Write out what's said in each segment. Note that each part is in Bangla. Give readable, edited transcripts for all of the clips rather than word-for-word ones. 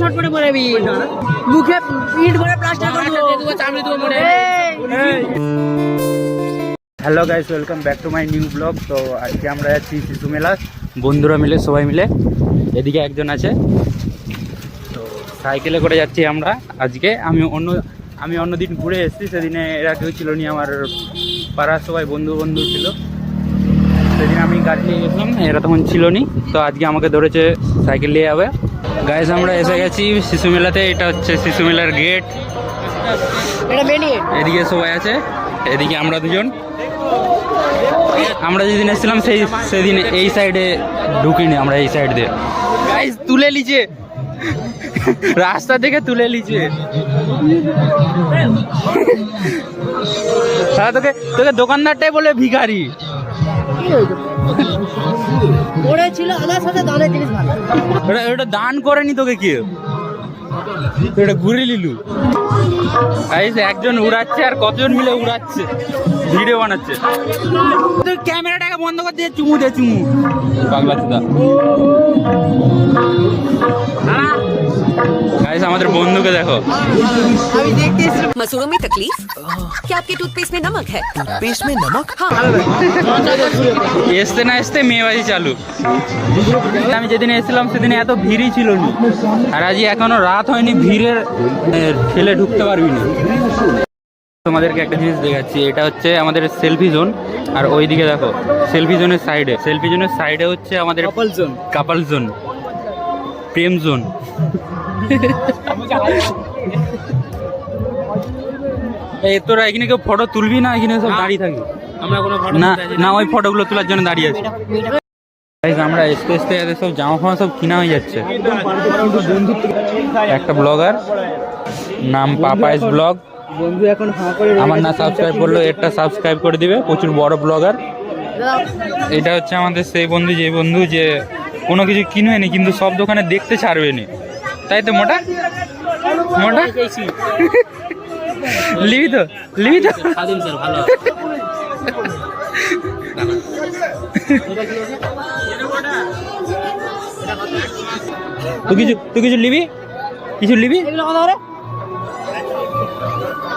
ছটপটে পড়াবি মুখে পিঠ ভরে প্লাস্টার করে দেবো চামড়ি দেবো মনে। Hello guys, welcome back to my new blog. তো আজকে আমরা যাচ্ছি শিশু মেলা, বন্ধুরা মিলে সবাই মিলে। এদিকে একজন আছে, তো সাইকেলে করে যাচ্ছি আমরা আজকে। আমি অন্যদিন ঘুরে এসেছি, সেদিনে এরা কেউ ছিল নি, আমার পাড়ার সবাই বন্ধু ছিল। সেদিন আমি গাড়ি নিয়ে গেছিলাম, এরা তখন ছিল নি, তো আজকে আমাকে ধরেছে সাইকেল নিয়ে যাবে। গাইস আমরা এসে গেছি শিশু মেলাতে। এটা হচ্ছে শিশু মেলার গেট, এদিকে সবাই আছে, এদিকে আমরা দুজন। আমরা যেদিন এসেছিলাম সেদিন এই সাইডে ঢুকিনি, আমরা এই সাইড দিয়ে। গাইস তুলে লিছে, রাস্তা থেকে তুলে লিছে। তোকে দোকানদারটাই বলে ভিখারি। ওটা দান করেনি তোকে কেউ, এটা ঘুরে নিলু। একজন উড়াচ্ছে আর কতজন মিলে উড়াচ্ছে, ভিডিও বানাচ্ছে। তুই ক্যামেরাটাকে বন্ধ করে দিয়ে চুমু দে, চুমু পাগলা চুদা। गाइस আমাদের বন্ধুকে দেখো। আমি দেখতে এসেছিলাম। मसूड़ों में तकलीफ? क्या आपके टूथपेस्ट में नमक है? टूथपेस्ट में नमक? हाँ। এসতে না এসতে মেয়েবাজি চালু। আমি যেদিন এসেছিলাম সেদিন এত ভিড়ই ছিল না, আর আজ এখনো রাত হয়নি, ভিড়ের ঠেলে ঢুকতে পারবি না। তোমাদেরকে একটা জিনিস দেখাচ্ছি, এটা হচ্ছে আমাদের সেলফি জোন। আর ওইদিকে দেখো সেলফি জোনের সাইডে হচ্ছে আমাদের কাপল জোন, প্রেম জোন। এই তোরা এখানে কেউ ফটো তুলবি না? এখানে সব দাঁড়িয়ে থাকবি, আমরা কোনো ফটো না ওই ফটোগুলো তোলার জন্য দাঁড়িয়ে আছি। আমরা এসতে সব জামা ফামা সব কিনা হয়ে যাচ্ছে। একটা ব্লগার নাম পাপাইস ব্লগ, বন্ধু এখন হাঁ করে আমার না সাবস্ক্রাইব করলো, এটা সাবস্ক্রাইব করে দিবে, প্রচুর বড় ব্লগার। এটা হচ্ছে আমাদের সেই বন্ধু, যে বন্ধু যে কোনো কিছু কিনবে নি কিন্তু সব দোকানে দেখতে ছাড়বে নি, তাই তো? মোটা লিবি তো ভালো। তুই কিছু লিবি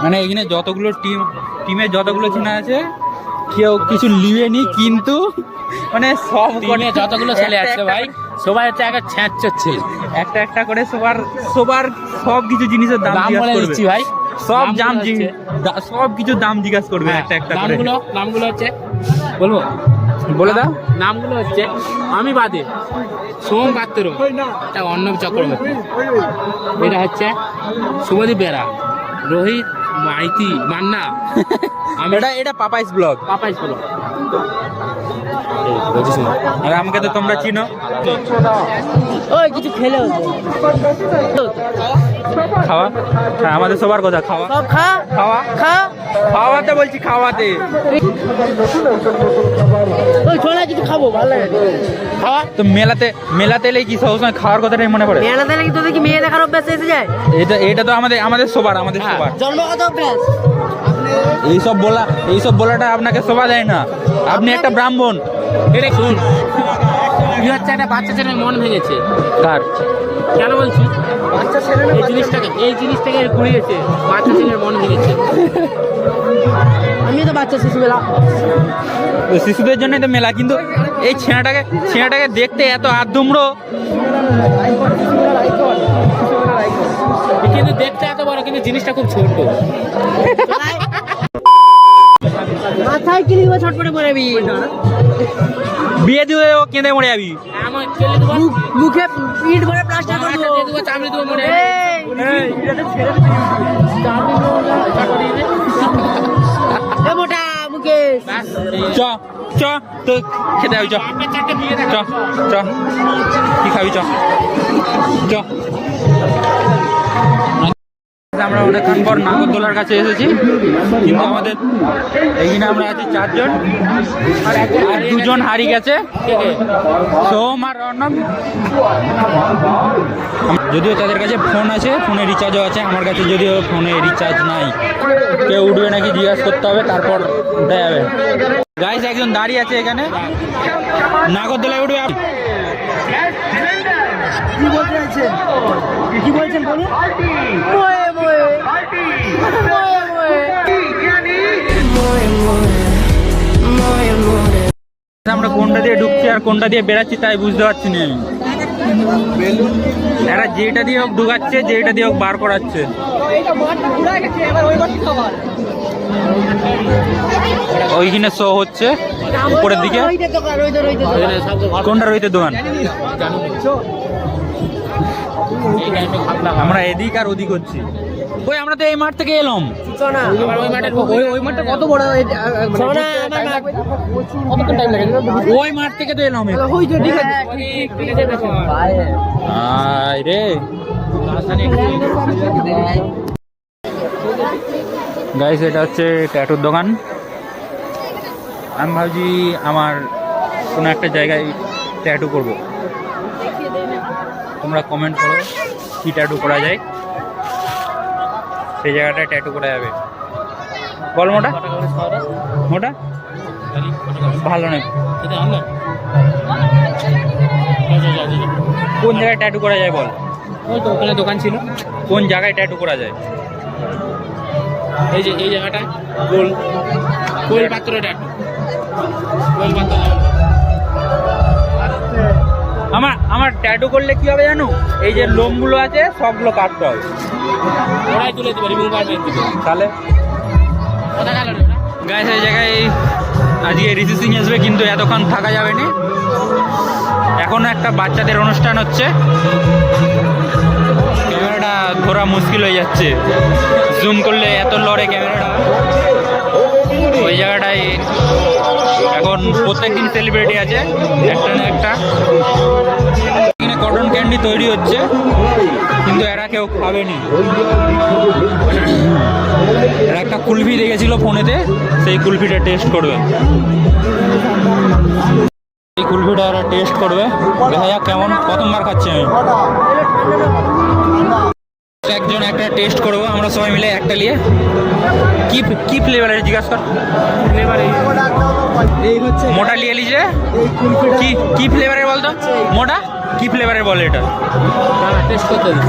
মানে এখানে যতগুলো টিমে যতগুলো চেনা আছে কেউ কিছু লিবে নি, কিন্তু মানে সব যতগুলো ছেলে আছে ভাই সবাই হচ্ছে একটা ছ্যাঁচছে, একটা করে সবার সব কিছু জিনিসের দাম জিজ্ঞাসা করবে ভাই। সব সব কিছু দাম জিজ্ঞাসা করবে একটা করে। নামগুলো হচ্ছে বলে দাও। নামগুলো হচ্ছে আমি বাদে সোম পাত্র, এটা অর্ণব চক্রবর্তী, এটা হচ্ছে শুভদীপ বেরা, রোহিত মাইতি মান্না, এটা পাপাইস ব্লগ। আর আমাকে তো তোমরা চিনো। ওই কিছু খেলে খাওয়া, হ্যাঁ আমাদের সবার কথা খাওয়া, সব খাওয়াতে বলছি, খাওয়াতে। ওই ছোলা কিছু খাবো, ভালো লাগে খাওয়া। তো মেলাতে এলে কি সবসময় খাওয়ার কথাটাই মনে পড়ে? মেলাতে এলে কি তোদের কি মেয়ে দেখার অভ্যাস এসে যায়? এটা তো আমাদের সবার জন্মগত অভ্যাস। এইসব বলাটা আপনাকে শোভা দেয় না, আপনি একটা ব্রাহ্মণ। এটা শুন, কি হচ্ছে, একটা বাচ্চা ছেলের মন ভেঙেছে। কার? কেন বলছি? এই জিনিসটাকে ঘুরিয়েছে, বাচ্চা ছেলের মন ভেঙেছে। আমি তো বাচ্চা শিশু মেলা, শিশুদের জন্যই তো মেলা, কিন্তু এই ছেঁড়াটাকে দেখতে এত আধুম্র, কিন্তু দেখতে এত বড়, কিন্তু জিনিসটা খুব ছোট। মাথায় কি লিখবে ছটপটে পড়াবি, বিয়ে দিয়ে ও কেঁদে মরে যাবি। মুখে পিঠ ভরে প্লাস্টার করে দেবো চামড়ি দেবো মনে। মোটা মুকেশ। চ তো খেতে যাবি, চ কি খাবি, চ। আমরা অনেকক্ষণ পর নাগরদোলার কাছে এসেছি, কিন্তু আমাদের এইখানে আমরা আছি 4 জন, আর 2 জন হারিয়ে গেছে, সোম আর অর্ণব। যদিও তাদের কাছে ফোন আছে, ফোনে রিচার্জও আছে, আমার কাছে যদিও ফোনে রিচার্জ নাই। কেউ উঠবে নাকি জিজ্ঞাসা করতে হবে, তারপর উঠে যাবে। গাইস একজন দাঁড়িয়ে আছে এখানে, নাগরদোলায় উঠবে। কি বলতে চাইছেন? কি বলছেন বলুন? ময়ে ময়ে ময়ে ময়ে। আমরা কোনটা দিয়ে ঢুকছি আর কোনটা দিয়ে বেরাচ্ছি তাই বুঝতে পারছি না আমি। এরা যেটা দিয়ে হোক ঢুকাচ্ছে, যেটা দিয়ে হোক বার করাচ্ছে। ওইখানে শো হচ্ছে উপরের দিকে। কোনটা রইতে দোকান? আমরা এদিক আর ওদিক হচ্ছি। ওই আমরা তো এই মাঠ থেকে এলাম। ওই মাঠটা কত বড়? ওই মাঠ থেকে তো এলাম। রে গাইস, এটা হচ্ছে ট্যাটুর দোকান। আমি ভাবছি আমার কোনো একটা জায়গায় ট্যাটু করব। তোমরা কমেন্ট করো কি ট্যাটু করা যায়, সেই জায়গাটায় ট্যাটু করা যাবে। বল মোটা মোটা ভালো নয়। কোন জায়গায় ট্যাটু করা যায় বল? ওই তো ওখানে দোকান ছিল। কোন জায়গায় ট্যাটু করা যায়? এই যে এই জায়গাটা গোল গোল পাত্র ট্যাটু। গোল পাত্র আমার ট্যাটু করলে কি হবে জানো? এই যে লোমগুলো আছে সবগুলো কাটতে হবে। ওরাই তুলে দিবে রিমুভার মেরে দিবে। তাহলে কথা গেল না গাইস, এই জায়গায় আজকে ঋষি সিং আসবে, কিন্তু এতক্ষণ থাকা যাবে না। এখনো একটা বাচ্চাদের অনুষ্ঠান হচ্ছে। ক্যামেরাটা ধরা মুশকিল হয়ে যাচ্ছে, জুম করলে এত লড়ে ক্যামেরাটা। ওই জায়গাটায় এখন প্রত্যেকদিন সেলিব্রিটি আছে একটা না একটা। এখানে কটন ক্যান্ডি তৈরি হচ্ছে, কিন্তু এরা কেউ খাবেনি। এরা একটা কুলফি দেখেছিল ফোনেতে, সেই কুলফিটা টেস্ট করবে। এই কুলফিটা এরা টেস্ট করবে, দেখা যাক কেমন। প্রথমবার খাচ্ছি আমি। একজন একটা টেস্ট করবো আমরা সবাই মিলে একটা নিয়ে। কি ফ্লেভারের জিজ্ঞাসা কর? মোটা নিয়ে লিজে কি ফ্লেভারের বলতো? মোটা কি ফ্লেভারের বলে এটা? টেস্ট করতে দিই।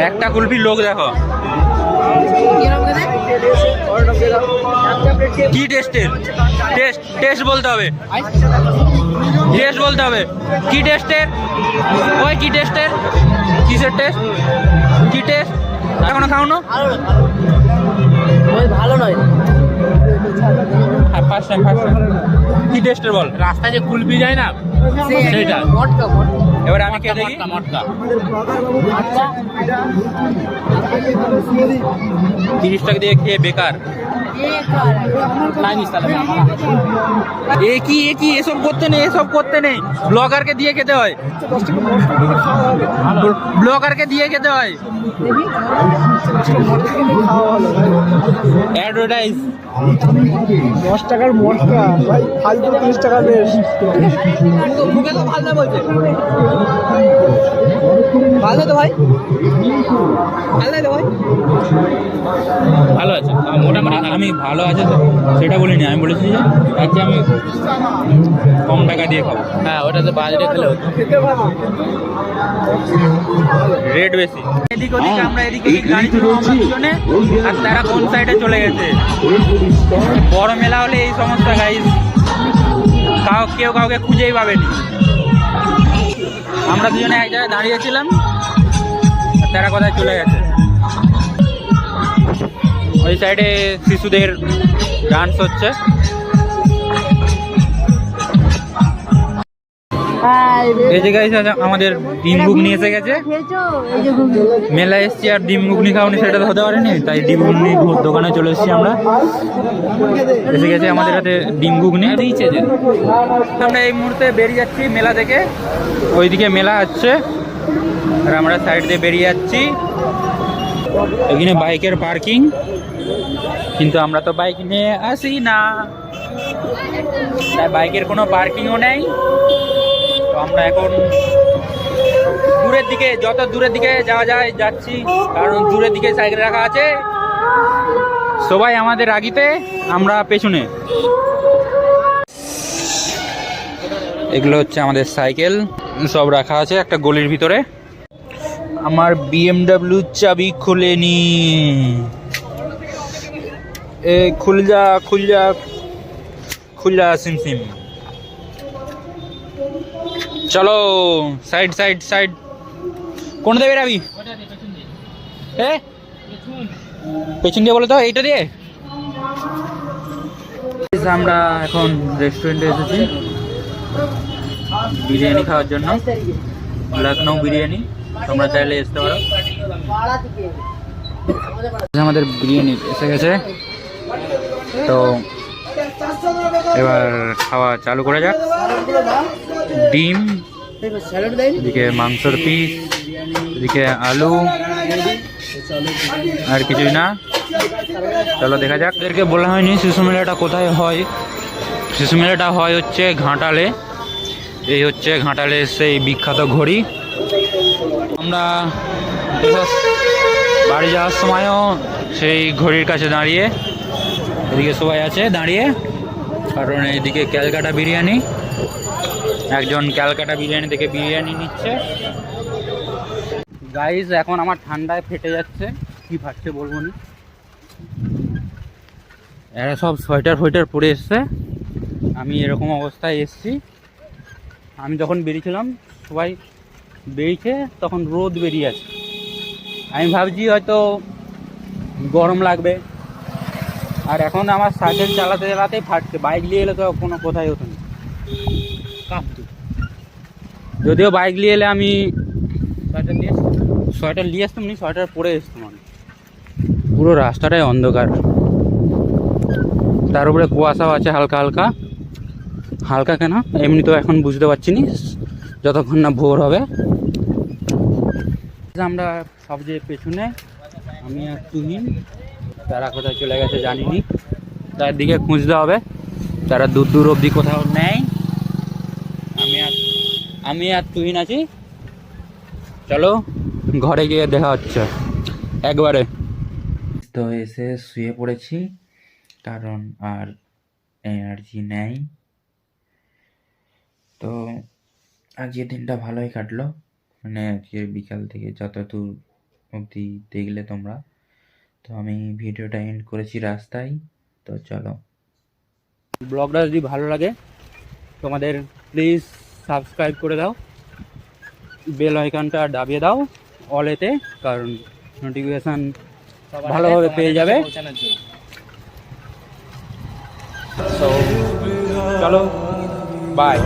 একটা কুলফি লোক দেখো কি টেস্টের। টেস্ট বলতে হবে, টেস্ট বলতে হবে। কি টেস্টের? ওই কি টেস্টের? কিসের টেস্ট? কি টেস্ট? এখনো খাওনো? ভালো নয়। ফার্স্ট টাইম কি টেস্টের বল? রাস্তায় যে কুলপি যায় না সেটা। এবার আমি কে দেখি? মটকা 30 টাকা দিয়ে খেয়ে বেকার। একই এসব করতে নেই। ব্লগারকে দিয়ে খেতে হয়, ব্লগারকে দিয়ে খেতে হয়। অ্যাডভার্টাইজ 10 টাকার মটকা ভাই, ফালতু 30 টাকা বেশ। মুখে তো ভালো না বলছে। ভালো তো ভাই, ভালো তো ভাই, ভালো আছে মোটামুটি। আমি ভালো আছে তো সেটা বলিনি, আমি বলেছি যে আজকে আমি কম টাকা দিয়ে খাবো। হ্যাঁ, ওটাতে বাজারে খেলে হতো। খেতে ভালো। রেট বেশি। এদিক ওদিক আমরা এদিকে গাড়ি ছিল আমরা দুজনে, আর তারা কোন সাইডে চলে গেছে। বড় মেলা হলে এই সমস্যা গাইস, কেউ কাউকে খুঁজেই পাবেনি। আমরা দুজনে এক জায়গায় দাঁড়িয়েছিলাম, আর তারা কোথায় চলে গেছে। ওই সাইডে শিশুদের ডান্স হচ্ছে। এই যে গাইস আমাদের ডিম ঘুগনি এসে গেছে। মেলা এসছি আর ডিম ঘুগনি খাওনি সেটা তো হতে পারেনি, তাই ডিম ঘুগনি দোকানে চলে এসেছি আমরা। এসে গেছে আমাদের হাতে ডিম ঘুগনি। আমরা এই মুহূর্তে বেরিয়ে যাচ্ছি মেলা থেকে। ওইদিকে মেলা হচ্ছে আর আমরা সাইড দিয়ে বেরিয়ে যাচ্ছি। এখানে বাইকের পার্কিং, কিন্তু আমরা তো বাইক নিয়ে আসি না, তাই বাইকের কোনো পার্কিংও নেই। তো আমরা এখন দূরের দিকে, যত দূরের দিকে যাওয়া যায় যাচ্ছি, কারণ দূরের দিকে সাইকেল রাখা আছে। সবাই আমাদের আগিতে, আমরা পেছনে। এগুলো হচ্ছে আমাদের সাইকেল, সব রাখা আছে একটা গলির ভিতরে। আমার BMW চাবি খুলেনি, এ খুল যা খুল যা খুল যা সিম সিম। চলো সাইড সাইড সাইড। কোন দেবে রাবি? এ পেছন দিয়ে বলো তো, এইটা দিয়ে। আমরা এখন রেস্টুরেন্টে এসেছি বিরিয়ানি খাওয়ার জন্য, লখনৌ বিরিয়ানি। তোমরা চাইলে আসতে পারো। আমাদের বিরিয়ানি এসে গেছে, তো এবার খাওয়া চালু করা যাক। ডিম, এদিকে মাংসর পিস, এদিকে আলু, আর কিছুই না। চলো দেখা যাক। এদেরকে বলা হয়নি শিশু মেলাটা কোথায় হয়। শিশু মেলাটা হয় হচ্ছে ঘাটালে। এই হচ্ছে ঘাটালের সেই বিখ্যাত ঘড়ি। আমরা বাড়ি যাওয়ার সময়ও সেই ঘড়ির কাছে দাঁড়িয়ে, এদিকে সবাই আছে দাঁড়িয়ে, কারণ এদিকে ক্যালকাটা বিরিয়ানি, একজন ক্যালকাটা বিরিয়ানি থেকে বিরিয়ানি নিচ্ছে। গাইজ এখন আমার ঠান্ডায় ফেটে যাচ্ছে, কি ফাটছে বলবো না। এরা সব সোয়েটার ফোয়েটার পরে এসছে, আমি এরকম অবস্থায় এসছি। আমি যখন বেরিয়েছিলাম সবাই বেরিয়েছে, তখন রোদ বেরিয়ে আছে। আমি ভাবছি হয়তো গরম লাগবে, আর এখন আমার সাইকেল চালাতে চালাতেই ফাটছে। বাইক নিয়ে এলে তো কোনো কোথায় হতো না, কাঁপতো। যদিও বাইক নিয়ে এলে আমি সোয়েটার নিয়ে আসতাম নি, সোয়েটার পরে আসতাম আমি। পুরো রাস্তাটাই অন্ধকার, তার উপরে কুয়াশাও আছে হালকা হালকা। হালকা কেন এমনি তো এখন বুঝতে পারছি না, যতক্ষণ না ভোর হবে। আমরা সবচেয়ে পেছনে, আমি আর তুহিন। তারা কোথায় চলে গেছে জানিনি, তার দিকে খুঁজতে হবে। তারা দূর দূর অবধি কোথাও নেই। আমি আর তুহিন আছি। চলো ঘরে গিয়ে দেখা হচ্ছে একবারে। তো এসে শুয়ে পড়েছি, কারণ আর এনার্জি নেই। তো আজকের দিনটা ভালোই কাটলো, মানে আজকে বিকাল থেকে যতদূর অবধি দেখলে তোমরা। তো আমি ভিডিওটা এন্ড করেছি রাস্তায়। তো চলো, ব্লগটা যদি ভালো লাগে তোমাদের প্লিজ সাবস্ক্রাইব করে দাও, বেল আইকনটা দাবিয়ে দাও অলেতে, কারণ নোটিফিকেশান ভালোভাবে পেয়ে যাবে। তো চলো বাই।